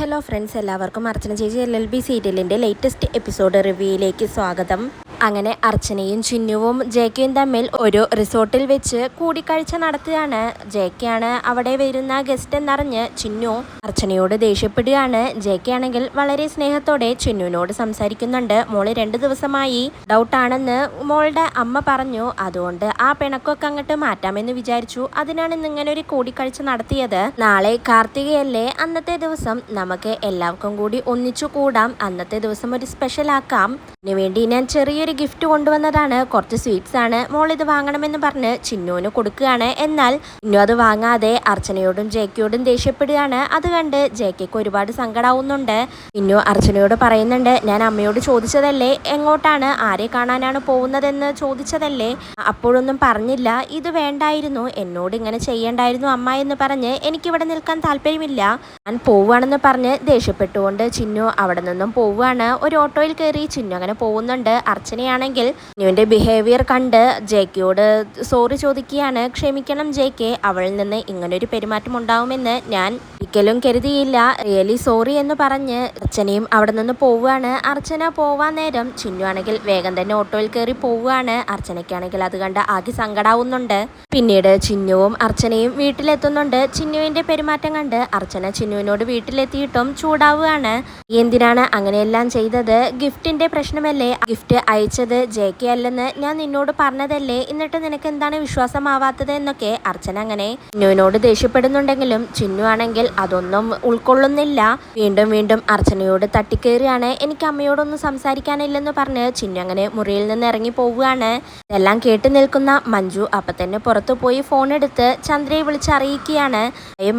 Hello friends, എല്ലാവർക്കും അർച്ചന ചേച്ചി LLB സീരിയലിൻ്റെ ലേറ്റസ്റ്റ് എപ്പിസോഡ് റിവ്യൂയിലേക്ക് സ്വാഗതം. അങ്ങനെ അർച്ചനയും ചിന്നുവും ജെക്കെയും തമ്മിൽ ഒരു റിസോർട്ടിൽ വെച്ച് കൂടിക്കാഴ്ച നടത്തുകയാണ്. ജെക്കെയാണ് അവിടെ വരുന്ന ഗസ്റ്റ് എന്നറിഞ്ഞ് ചിന്നു അർച്ചനയോട് ദേഷ്യപ്പെടുകയാണ്. ജെക്കെയാണെങ്കിൽ വളരെ സ്നേഹത്തോടെ ചിന്നുവിനോട് സംസാരിക്കുന്നുണ്ട്. മോള് 2 ദിവസമായി ഡൗട്ടാണെന്ന് മോളുടെ അമ്മ പറഞ്ഞു. അതുകൊണ്ട് ആ പിണക്കൊക്കെ അങ്ങോട്ട് മാറ്റാമെന്ന് വിചാരിച്ചു. അതിനാണ് ഇന്നിങ്ങനെ ഒരു കൂടിക്കാഴ്ച നടത്തിയത്. നാളെ കാർത്തികയല്ലേ, അന്നത്തെ ദിവസം നമുക്ക് എല്ലാവർക്കും കൂടി ഒന്നിച്ചു കൂടാം. അന്നത്തെ ദിവസം ഒരു സ്പെഷ്യൽ ആക്കാം. ഇതിനുവേണ്ടി ഞാൻ ചെറിയൊരു ഗിഫ്റ്റ് കൊണ്ടുവന്നതാണ്. കുറച്ച് സ്വീറ്റ്സ് ആണ്. മോൾ ഇത് വാങ്ങണമെന്ന് പറഞ്ഞ് ചിന്നുവിന് കൊടുക്കുകയാണ്. എന്നാൽ ചിന്നു അത് വാങ്ങാതെ അർച്ചനയോടും ജെക്കെയോടും ദേഷ്യപ്പെടുകയാണ്. അത് കണ്ട് ജെക്കെക്ക് ഒരുപാട് സങ്കടാവുന്നുണ്ട്. ചിന്നു അർച്ചനയോട് പറയുന്നുണ്ട്, ഞാൻ അമ്മയോട് ചോദിച്ചതല്ലേ, എങ്ങോട്ടാണ്, ആരെ കാണാനാണ് പോകുന്നതെന്ന് ചോദിച്ചതല്ലേ, അപ്പോഴൊന്നും പറഞ്ഞില്ല. ഇത് വേണ്ടായിരുന്നു, എന്നോട് ഇങ്ങനെ ചെയ്യേണ്ടായിരുന്നു അമ്മ എന്ന് പറഞ്ഞ് എനിക്കിവിടെ നിൽക്കാൻ താല്പര്യമില്ല, ഞാൻ പോവുകയാണെന്ന് പറഞ്ഞ് ദേഷ്യപ്പെട്ടുകൊണ്ട് ചിന്നു അവിടെ നിന്നും പോവുകയാണ്. ഒരു ഓട്ടോയിൽ കയറി ചിന്നു അങ്ങനെ പോകുന്നുണ്ട്. അർച്ചനയാണെങ്കിൽ ചിന്നുവിൻ്റെ ബിഹേവിയർ കണ്ട് ജെക്കെയോട് സോറി ചോദിക്കുകയാണ്. ക്ഷമിക്കണം ജെക്കെ, അവളിൽ നിന്ന് ഇങ്ങനൊരു പെരുമാറ്റം ഉണ്ടാവുമെന്ന് ഞാൻ ഒരിക്കലും കരുതിയില്ല, റിയലി സോറി എന്ന് പറഞ്ഞ് അർച്ചനയും അവിടെ നിന്ന് പോവുകയാണ്. അർച്ചന പോവാൻ നേരം ചിന്നു ആണെങ്കിൽ വേഗം തന്നെ ഓട്ടോയിൽ കയറി പോവുകയാണ്. അർച്ചനയ്ക്കാണെങ്കിൽ അത് കണ്ട് ആകെ സങ്കടാവുന്നുണ്ട്. പിന്നീട് ചിന്നുവും അർച്ചനയും വീട്ടിലെത്തുന്നുണ്ട്. ചിന്നുവിൻ്റെ പെരുമാറ്റം കണ്ട് അർച്ചന ചിന്നുവിനോട് വീട്ടിലെത്തിയിട്ടും ചൂടാവുകയാണ്. എന്തിനാണ് അങ്ങനെയെല്ലാം ചെയ്തത്, ഗിഫ്റ്റിന്റെ പ്രശ്നമല്ലേ, ഗിഫ്റ്റ് അയച്ചത് ജെക്കെ അല്ലെന്ന് ഞാൻ നിന്നോട് പറഞ്ഞതല്ലേ, എന്നിട്ട് നിനക്ക് എന്താണ് വിശ്വാസമാവാത്തത് എന്നൊക്കെ അർച്ചന അങ്ങനെ ചിന്നുവിനോട് ദേഷ്യപ്പെടുന്നുണ്ടെങ്കിലും ചിന്നു ആണെങ്കിൽ അതൊന്നും ഉൾക്കൊള്ളുന്നില്ല. വീണ്ടും വീണ്ടും അർച്ചനയോട് തട്ടിക്കേറിയാണ്. എനിക്ക് അമ്മയോടൊന്നും സംസാരിക്കാനില്ലെന്ന് പറഞ്ഞ് ചിന്നു അങ്ങനെ മുറിയിൽ നിന്ന് ഇറങ്ങി പോവുകയാണ്. ഇതെല്ലാം കേട്ട് നിൽക്കുന്ന മഞ്ജു അപ്പം തന്നെ പുറത്തു പോയി ഫോൺ എടുത്ത് ചന്ദ്രയെ വിളിച്ചറിയിക്കുകയാണ്.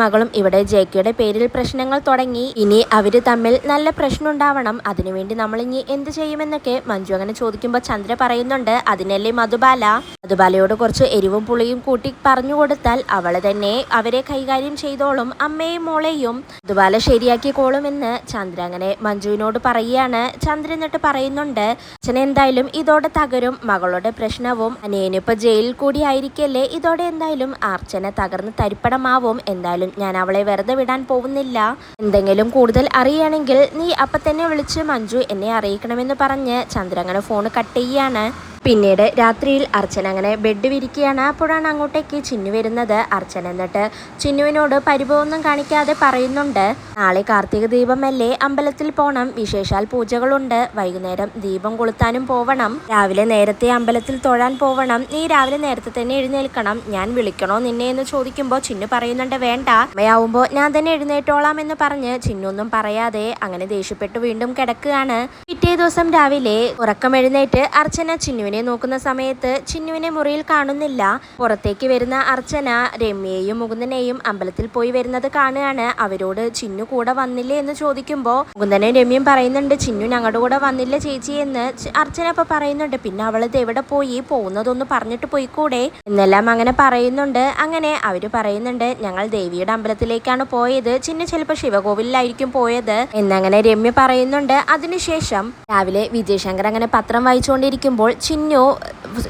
മകളും ഇവിടെ ജെക്കെയുടെ പേരിൽ പ്രശ്നങ്ങൾ തുടങ്ങി, ഇനി അവര് തമ്മിൽ നല്ല പ്രശ്നം ഉണ്ടാവണം, അതിനുവേണ്ടി നമ്മൾ ഇനി എന്ത് ചെയ്യുമെന്നൊക്കെ മഞ്ജു അങ്ങനെ ചോദിക്കുമ്പോൾ ചന്ദ്ര പറയുന്നുണ്ട്, അതിനല്ലേ മധുബാലയോട് കുറച്ച് എരിവും പുളിയും കൂട്ടി പറഞ്ഞു കൊടുത്താൽ അവള് തന്നെ അവരെ കൈകാര്യം ചെയ്തോളും, അമ്മയും മോളെയും മധുബാല ശരിയാക്കിക്കോളും എന്ന് ചന്ദ്ര അങ്ങനെ മഞ്ജുവിനോട് പറയുകയാണ്. ചന്ദ്ര എന്നിട്ട് പറയുന്നുണ്ട്, അച്ഛൻ എന്തായാലും ഇതോടെ തകരും, മകളുടെ പ്രശ്നവും അനിയനിപ്പോ ജയിലിൽ കൂടി ആയിരിക്കല്ലേ, ഇതോടെ എന്തായാലും അർച്ചന തകർന്ന് തരിപ്പണമാവും, എന്തായാലും ഞാൻ അവളെ വെറുതെ വിടാൻ പോകുന്നില്ല, എന്തെങ്കിലും കൂടുതൽ അറിയുകയാണെങ്കിൽ നീ അപ്പം തന്നെ വിളിച്ച് മഞ്ജു എന്നെ അറിയിക്കണമെന്ന് പറഞ്ഞ് ചന്ദ്ര അങ്ങനെ ഫോൺ കട്ട് ചെയ്യാണ്. പിന്നീട് രാത്രിയിൽ അർച്ചന അങ്ങനെ ബെഡ് വിരിക്കുകയാണ്. അപ്പോഴാണ് അങ്ങോട്ടേക്ക് ചിന്നു വരുന്നത്. അർച്ചന എന്നിട്ട് ചിന്നുവിനോട് പരിഭവമൊന്നും കാണിക്കാതെ പറയുന്നുണ്ട്, നാളെ കാർത്തിക ദീപമല്ലേ, അമ്പലത്തിൽ പോകണം, വിശേഷാൽ പൂജകളുണ്ട്, വൈകുന്നേരം ദീപം കൊളുത്താനും പോവണം, രാവിലെ നേരത്തെ അമ്പലത്തിൽ തൊഴാൻ പോവണം, നീ രാവിലെ നേരത്തെ തന്നെ എഴുന്നേൽക്കണം, ഞാൻ വിളിക്കണോ നിന്നെ എന്ന് ചോദിക്കുമ്പോൾ ചിന്നു പറയുന്നുണ്ട്, വേണ്ട, അമ്മയാവുമ്പോൾ ഞാൻ തന്നെ എഴുന്നേറ്റോളാം എന്ന് പറഞ്ഞ് ചിന്നു ഒന്നും പറയാതെ അങ്ങനെ ദേഷ്യപ്പെട്ട് വീണ്ടും കിടക്കുകയാണ്. പിറ്റേ ദിവസം രാവിലെ ഉറക്കം എഴുന്നേറ്റ് അർച്ചന ചിന്നുവിനെ നോക്കുന്ന സമയത്ത് ചിന്നുവിനെ മുറിയിൽ കാണുന്നില്ല. പുറത്തേക്ക് വരുന്ന അർച്ചന രമ്യയെയും മുകുന്ദനെയും അമ്പലത്തിൽ പോയി വരുന്നത് കാണുകയാണ്. അവരോട് ചിന്നു കൂടെ വന്നില്ലേ എന്ന് ചോദിക്കുമ്പോൾ മുകുന്ദനും രമ്യയും പറയുന്നുണ്ട്, ചിന്നു ഞങ്ങളുടെ കൂടെ വന്നില്ല ചേച്ചി എന്ന്. അർച്ചന അപ്പൊ പറയുന്നുണ്ട്, പിന്നെ അവളത് എവിടെ പോയി, പോകുന്നതൊന്ന് പറഞ്ഞിട്ട് പോയിക്കൂടെ എന്നെല്ലാം അങ്ങനെ പറയുന്നുണ്ട്. അങ്ങനെ അവര് പറയുന്നുണ്ട്, ഞങ്ങൾ ദേവിയുടെ അമ്പലത്തിലേക്കാണ് പോയത്, ചിന്നു ചിലപ്പോൾ ശിവകോവിലായിരിക്കും പോയത് എന്നങ്ങനെ രമ്യ പറയുന്നുണ്ട്. അതിനുശേഷം രാവിലെ വിജയശങ്കർ അങ്ങനെ പത്രം വായിച്ചുകൊണ്ടിരിക്കുമ്പോൾ ചിന്നു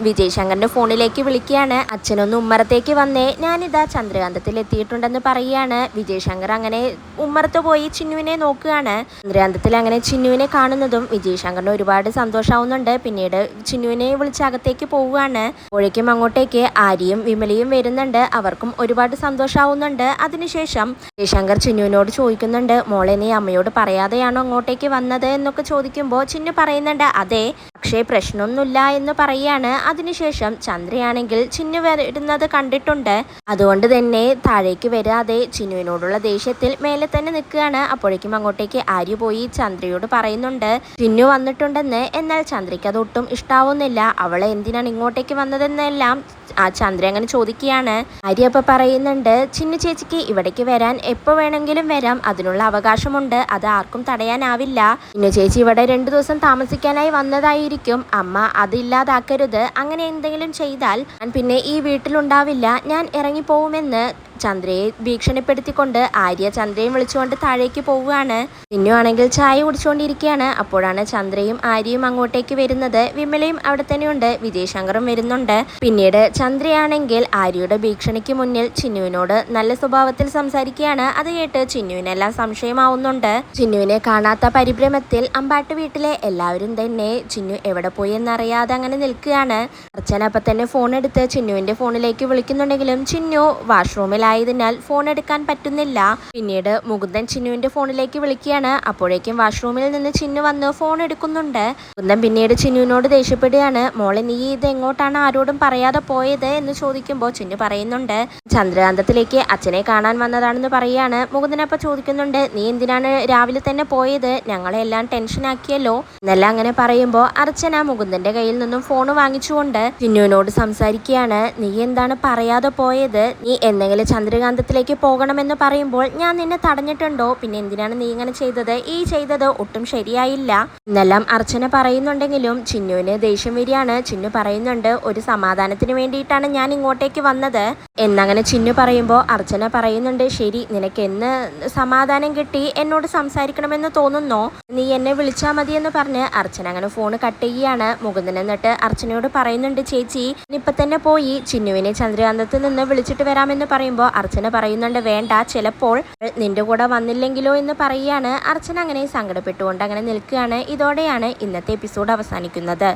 വിജയശങ്കറിന്റെ ഫോണിലേക്ക് വിളിക്കുകയാണ്. അച്ഛനൊന്ന് ഉമ്മറത്തേക്ക് വന്നേ, ഞാനിതാ ചന്ദ്രകാന്തത്തിൽ എത്തിയിട്ടുണ്ടെന്ന് പറയാണ്. വിജയശങ്കർ അങ്ങനെ ഉമ്മറത്ത് പോയി ചിന്നുവിനെ നോക്കുകയാണ്. ചന്ദ്രകാന്തത്തിൽ അങ്ങനെ ചിന്നുവിനെ കാണുന്നതും വിജയശങ്കറിന് ഒരുപാട് സന്തോഷമാവുന്നുണ്ട്. പിന്നീട് ചിന്നുവിനെ വിളിച്ച് അകത്തേക്ക് പോവുകയാണ്. അപ്പോഴേക്കും അങ്ങോട്ടേക്ക് ആര്യയും വിമലയും വരുന്നുണ്ട്. അവർക്കും ഒരുപാട് സന്തോഷമാവുന്നുണ്ട്. അതിനുശേഷം വിജയശങ്കർ ചിന്നുവിനോട് ചോദിക്കുന്നുണ്ട്, മോളെ നീ അമ്മയോട് പറയാതെയാണോ അങ്ങോട്ടേക്ക് വന്നത് എന്നൊക്കെ ചോദിക്കുമ്പോൾ ചിന്നു പറയുന്നുണ്ട്, അതെ, പക്ഷേ പ്രശ്നമൊന്നുമില്ല എന്ന് പറയാണ്. അതിനുശേഷം ചന്ദ്രയാണെങ്കിൽ ചിന്നു വരുന്നത് കണ്ടിട്ടുണ്ട്. അതുകൊണ്ട് തന്നെ താഴേക്ക് വരാതെ ചിന്നുവിനോടുള്ള ദേഷ്യത്തിൽ മേലെ തന്നെ നിൽക്കുകയാണ്. അപ്പോഴേക്കും അങ്ങോട്ടേക്ക് ആര്യ പോയി ചന്ദ്രയോട് പറയുന്നുണ്ട്, ചിന്നു വന്നിട്ടുണ്ടെന്ന്. എന്നാൽ ചന്ദ്രയ്ക്ക് അതൊട്ടും ഇഷ്ടാവുന്നില്ല. അവളെ എന്തിനാണ് ഇങ്ങോട്ടേക്ക് വന്നതെന്നെല്ലാം ആ ചന്ദ്ര അങ്ങനെ ചോദിക്കുകയാണ്. ആര്യ അപ്പൊ പറയുന്നുണ്ട്, ചിന്നു ചേച്ചിക്ക് ഇവിടേക്ക് വരാൻ എപ്പോൾ വേണമെങ്കിലും വരാം, അതിനുള്ള അവകാശമുണ്ട്, അത് ആർക്കും തടയാനാവില്ല. ചിന്നു ചേച്ചി ഇവിടെ 2 ദിവസം താമസിക്കാനായി വന്നതായിരിക്കും, അമ്മ അതില്ലാതാക്കരുത്, അങ്ങനെ എന്തെങ്കിലും ചെയ്താൽ ഞാൻ പിന്നെ ഈ വീട്ടിലുണ്ടാവില്ല, ഞാൻ ഇറങ്ങിപ്പോവുമെന്ന് ചന്ദ്രയെ ഭീഷണിപ്പെടുത്തിക്കൊണ്ട് ആര്യ ചന്ദ്രയും വിളിച്ചുകൊണ്ട് താഴേക്ക് പോവുകയാണ്. ചിന്നു ആണെങ്കിൽ ചായ കുടിച്ചുകൊണ്ടിരിക്കുകയാണ്. അപ്പോഴാണ് ചന്ദ്രയും ആര്യയും അങ്ങോട്ടേക്ക് വരുന്നത്. വിമലയും അവിടെ തന്നെയുണ്ട്, വിജയശങ്കറും വരുന്നുണ്ട്. പിന്നീട് ചന്ദ്രയാണെങ്കിൽ ആര്യയുടെ ഭീഷണിക്ക് മുന്നിൽ ചിന്നുവിനോട് നല്ല സ്വഭാവത്തിൽ സംസാരിക്കുകയാണ്. അത് കേട്ട് ചിന്നുവിനെല്ലാം സംശയമാവുന്നുണ്ട്. ചിന്നുവിനെ കാണാത്ത പരിഭ്രമത്തിൽ അമ്പാട്ട് വീട്ടിലെ എല്ലാവരും തന്നെ ചിന്നു എവിടെ പോയി എന്നറിയാതെ അങ്ങനെ നിൽക്കുകയാണ്. അർച്ചന അപ്പം തന്നെ ഫോൺ എടുത്ത് ചിന്നുവിന്റെ ഫോണിലേക്ക് വിളിക്കുന്നുണ്ടെങ്കിലും ചിന്നു വാഷ്റൂമിലായതിനാൽ ഫോൺ എടുക്കാൻ പറ്റുന്നില്ല. പിന്നീട് മുകുന്ദൻ ചിന്നുവിന്റെ ഫോണിലേക്ക് വിളിക്കുകയാണ്. അപ്പോഴേക്കും വാഷ്റൂമിൽ നിന്ന് ചിന്നു വന്ന് ഫോൺ എടുക്കുന്നുണ്ട്. മുകുന്ദൻ പിന്നീട് ചിന്നുവിനോട് ദേഷ്യപ്പെടുകയാണ്. മോളെ, നീ ഇത് എങ്ങോട്ടാണ് ആരോടും പറയാതെ പോയത് എന്ന് ചോദിക്കുമ്പോൾ ചിന്നു പറയുന്നുണ്ട് ചന്ദ്രകാന്തത്തിലേക്ക് അച്ഛനെ കാണാൻ വന്നതാണെന്ന് പറയുകയാണ്. മുകുന്ദൻ അപ്പം ചോദിക്കുന്നുണ്ട്, നീ എന്തിനാണ് രാവിലെ തന്നെ പോയത്? ഞങ്ങളെ എല്ലാം ടെൻഷനാക്കിയല്ലോ എന്നെല്ലാം അങ്ങനെ പറയുമ്പോൾ അർച്ചന മുകുന്ദന്റെ കയ്യിൽ നിന്നും ഫോൺ വാങ്ങിച്ചുകൊണ്ട് ചിന്നുവിനോട് സംസാരിക്കുകയാണ്. നീ എന്താണ് പറയാതെ പോയത്? നീ എന്തെങ്കിലും ചന്ദ്രകാന്തത്തിലേക്ക് പോകണമെന്ന് പറയുമ്പോൾ ഞാൻ നിന്നെ തടഞ്ഞിട്ടുണ്ടോ? പിന്നെ എന്തിനാണ് നീ ഇങ്ങനെ ചെയ്തത്? ഈ ചെയ്തത് ഒട്ടും ശരിയായില്ല എന്നെല്ലാം അർച്ചന പറയുന്നുണ്ടെങ്കിലും ചിന്നുവിന് ദേഷ്യം വരികയാണ്. ചിന്നു പറയുന്നുണ്ട്, ഒരു സമാധാനത്തിന് വേണ്ടിയിട്ടാണ് ഞാൻ ഇങ്ങോട്ടേക്ക് വന്നത് എന്നങ്ങനെ ചിന്നു പറയുമ്പോൾ അർച്ചന പറയുന്നുണ്ട്, ശരി, നിനക്ക് എന്ന് സമാധാനം കിട്ടി എന്നോട് സംസാരിക്കണമെന്ന് തോന്നുന്നോ? നീ എന്നെ വിളിച്ചാൽ മതി എന്ന് പറഞ്ഞ് അർച്ചന അങ്ങനെ ഫോൺ കട്ട് ചെയ്യുകയാണ്. മുകുന്ദൻ എന്നിട്ട് അർച്ചനയോട് പറയുന്നുണ്ട്, ചേച്ചി ഇപ്പൊ തന്നെ പോയി ചിന്നുവിനെ ചന്ദ്രകാന്തത്തിൽ നിന്ന് വിളിച്ചിട്ട് വരാമെന്ന് പറയുമ്പോൾ അർച്ചന പറയുന്നുണ്ട്, വേണ്ട, ചിലപ്പോൾ നിന്റെ കൂടെ വന്നില്ലെങ്കിലോ എന്ന് പറയുകയാണ്. അർച്ചന അങ്ങനെ സങ്കടപ്പെട്ടുകൊണ്ട് അങ്ങനെ നിൽക്കുകയാണ്. ഇതോടെയാണ് ഇന്നത്തെ എപ്പിസോഡ് അവസാനിക്കുന്നത്.